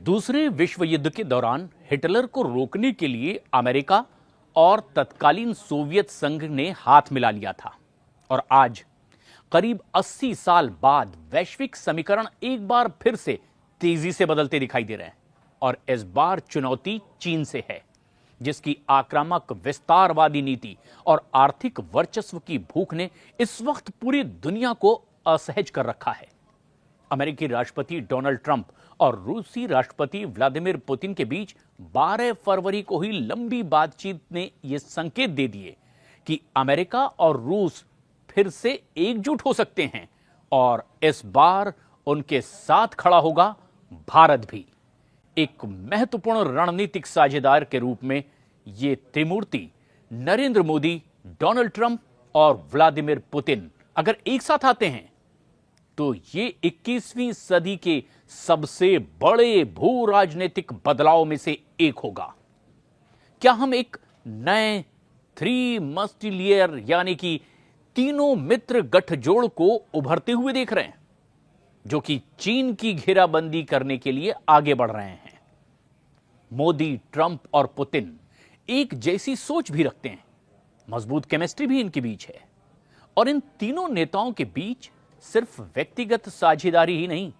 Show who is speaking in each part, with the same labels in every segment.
Speaker 1: दूसरे विश्व युद्ध के दौरान हिटलर को रोकने के लिए अमेरिका और तत्कालीन सोवियत संघ ने हाथ मिला लिया था। और आज करीब 80 साल बाद वैश्विक समीकरण एक बार फिर से तेजी से बदलते दिखाई दे रहे हैं। और इस बार चुनौती चीन से है, जिसकी आक्रामक विस्तारवादी नीति और आर्थिक वर्चस्व की भूख ने इस वक्त पूरी दुनिया को असहज कर रखा है। अमेरिकी राष्ट्रपति डोनाल्ड ट्रंप और रूसी राष्ट्रपति व्लादिमीर पुतिन के बीच 12 फरवरी को हुई लंबी बातचीत ने यह संकेत दे दिए कि अमेरिका और रूस फिर से एकजुट हो सकते हैं, और इस बार उनके साथ खड़ा होगा भारत भी। एक महत्वपूर्ण रणनीतिक साझेदार के रूप में ये त्रिमूर्ति नरेंद्र मोदी, डोनाल्ड ट्रंप और व्लादिमीर पुतिन अगर एक साथ आते हैं तो ये 21वीं सदी के सबसे बड़े भू राजनीतिक बदलाव में से एक होगा। क्या हम एक नए थ्री मस्टिलियर यानी कि तीनों मित्र गठजोड़ को उभरते हुए देख रहे हैं, जो कि चीन की घेराबंदी करने के लिए आगे बढ़ रहे हैं? मोदी, ट्रंप और पुतिन एक जैसी सोच भी रखते हैं, मजबूत केमिस्ट्री भी इनके बीच है। और इन तीनों नेताओं के बीच सिर्फ व्यक्तिगत साझेदारी ही नहीं,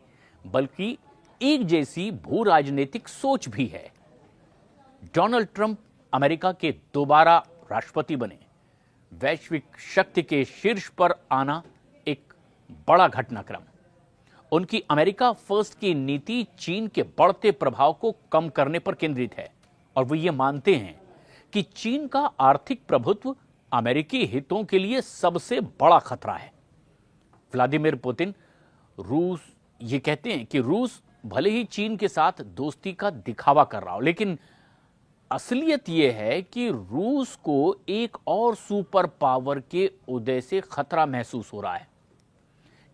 Speaker 1: बल्कि एक जैसी भू राजनीतिक सोच भी है। डोनाल्ड ट्रंप अमेरिका के दोबारा राष्ट्रपति बने, वैश्विक शक्ति के शीर्ष पर आना एक बड़ा घटनाक्रम। उनकी अमेरिका फर्स्ट की नीति चीन के बढ़ते प्रभाव को कम करने पर केंद्रित है, और वो ये मानते हैं कि चीन का आर्थिक प्रभुत्व अमेरिकी हितों के लिए सबसे बड़ा खतरा है। व्लादिमीर पुतिन ये कहते हैं कि रूस भले ही चीन के साथ दोस्ती का दिखावा कर रहा हो, लेकिन असलियत यह है कि रूस को एक और सुपर पावर के उदय से खतरा महसूस हो रहा है।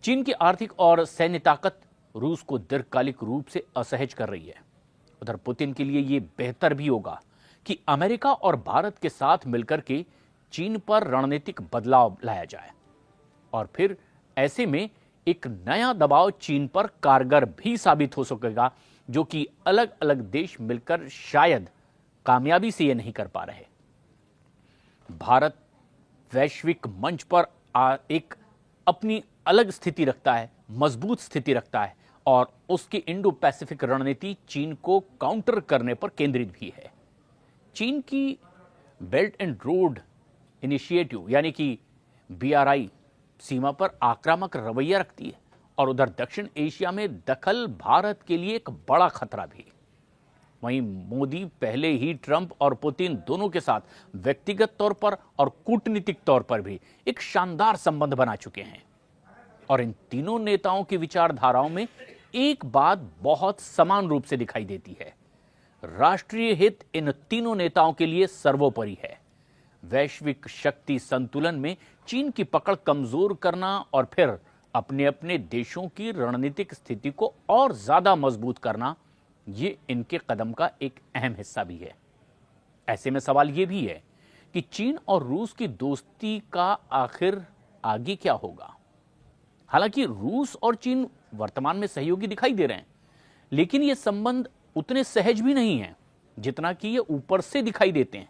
Speaker 1: चीन की आर्थिक और सैन्य ताकत रूस को दीर्घकालिक रूप से असहज कर रही है। उधर पुतिन के लिए यह बेहतर भी होगा कि अमेरिका और भारत के साथ मिलकर के चीन पर रणनीतिक बदलाव लाया जाए, और फिर ऐसे में एक नया दबाव चीन पर कारगर भी साबित हो सकेगा, जो कि अलग अलग देश मिलकर शायद कामयाबी से यह नहीं कर पा रहे। भारत वैश्विक मंच पर एक अपनी अलग स्थिति रखता है, मजबूत स्थिति रखता है, और उसकी इंडो पैसिफिक रणनीति चीन को काउंटर करने पर केंद्रित भी है। चीन की बेल्ट एंड रोड इनिशिएटिव यानी कि BRI सीमा पर आक्रामक रवैया रखती है, और उधर दक्षिण एशिया में दखल भारत के लिए एक बड़ा खतरा भी। वहीं मोदी पहले ही ट्रंप और पुतिन दोनों के साथ व्यक्तिगत तौर पर और कूटनीतिक तौर पर भी एक शानदार संबंध बना चुके हैं। और इन तीनों नेताओं की विचारधाराओं में एक बात बहुत समान रूप से दिखाई देती है। राष्ट्रीय हित इन तीनों नेताओं के लिए सर्वोपरि है। वैश्विक शक्ति संतुलन में चीन की पकड़ कमजोर करना और फिर अपने अपने देशों की रणनीतिक स्थिति को और ज्यादा मजबूत करना, ये इनके कदम का एक अहम हिस्सा भी है। ऐसे में सवाल ये भी है कि चीन और रूस की दोस्ती का आखिर आगे क्या होगा। हालांकि रूस और चीन वर्तमान में सहयोगी दिखाई दे रहे हैं, लेकिन ये संबंध उतने सहज भी नहीं है जितना कि ये ऊपर से दिखाई देते हैं।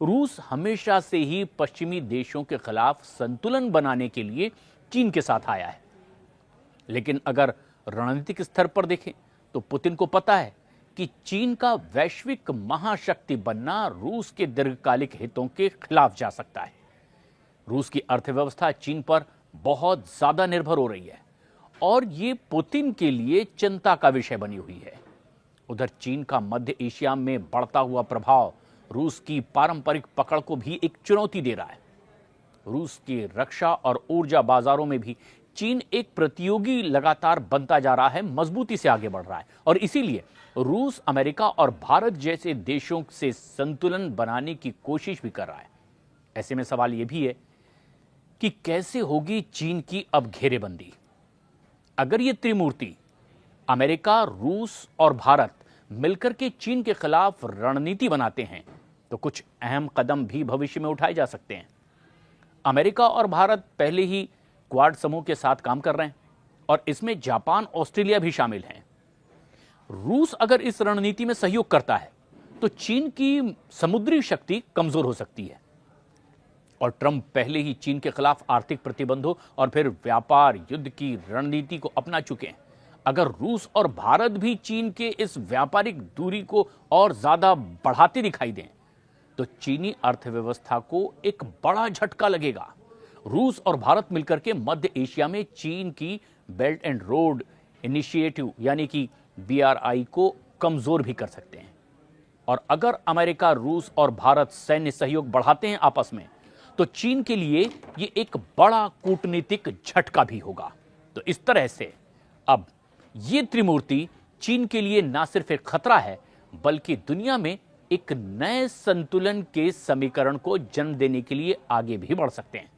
Speaker 1: रूस हमेशा से ही पश्चिमी देशों के खिलाफ संतुलन बनाने के लिए चीन के साथ आया है, लेकिन अगर रणनीतिक स्तर पर देखें तो पुतिन को पता है कि चीन का वैश्विक महाशक्ति बनना रूस के दीर्घकालिक हितों के खिलाफ जा सकता है। रूस की अर्थव्यवस्था चीन पर बहुत ज्यादा निर्भर हो रही है, और ये पुतिन के लिए चिंता का विषय बनी हुई है। उधर चीन का मध्य एशिया में बढ़ता हुआ प्रभाव रूस की पारंपरिक पकड़ को भी एक चुनौती दे रहा है। रूस की रक्षा और ऊर्जा बाजारों में भी चीन एक प्रतियोगी लगातार बनता जा रहा है, मजबूती से आगे बढ़ रहा है, और इसीलिए रूस अमेरिका और भारत जैसे देशों से संतुलन बनाने की कोशिश भी कर रहा है। ऐसे में सवाल यह भी है कि कैसे होगी चीन की अब घेरेबंदी। अगर ये त्रिमूर्ति अमेरिका, रूस और भारत मिलकर के चीन के खिलाफ रणनीति बनाते हैं तो कुछ अहम कदम भी भविष्य में उठाए जा सकते हैं। अमेरिका और भारत पहले ही क्वाड समूह के साथ काम कर रहे हैं, और इसमें जापान, ऑस्ट्रेलिया भी शामिल हैं। रूस अगर इस रणनीति में सहयोग करता है तो चीन की समुद्री शक्ति कमजोर हो सकती है। और ट्रंप पहले ही चीन के खिलाफ आर्थिक प्रतिबंधों और फिर व्यापार युद्ध की रणनीति को अपना चुके हैं। अगर रूस और भारत भी चीन के इस व्यापारिक दूरी को और ज्यादा बढ़ाते दिखाई दें तो चीनी अर्थव्यवस्था को एक बड़ा झटका लगेगा। रूस और भारत मिलकर के मध्य एशिया में चीन की बेल्ट एंड रोड इनिशिएटिव यानी कि BRI को कमजोर भी कर सकते हैं। और अगर अमेरिका, रूस और भारत सैन्य सहयोग बढ़ाते हैं आपस में तो चीन के लिए यह एक बड़ा कूटनीतिक झटका भी होगा। तो इस तरह से अब ये त्रिमूर्ति चीन के लिए ना सिर्फ एक खतरा है बल्कि दुनिया में एक नए संतुलन के समीकरण को जन्म देने के लिए आगे भी बढ़ सकते हैं।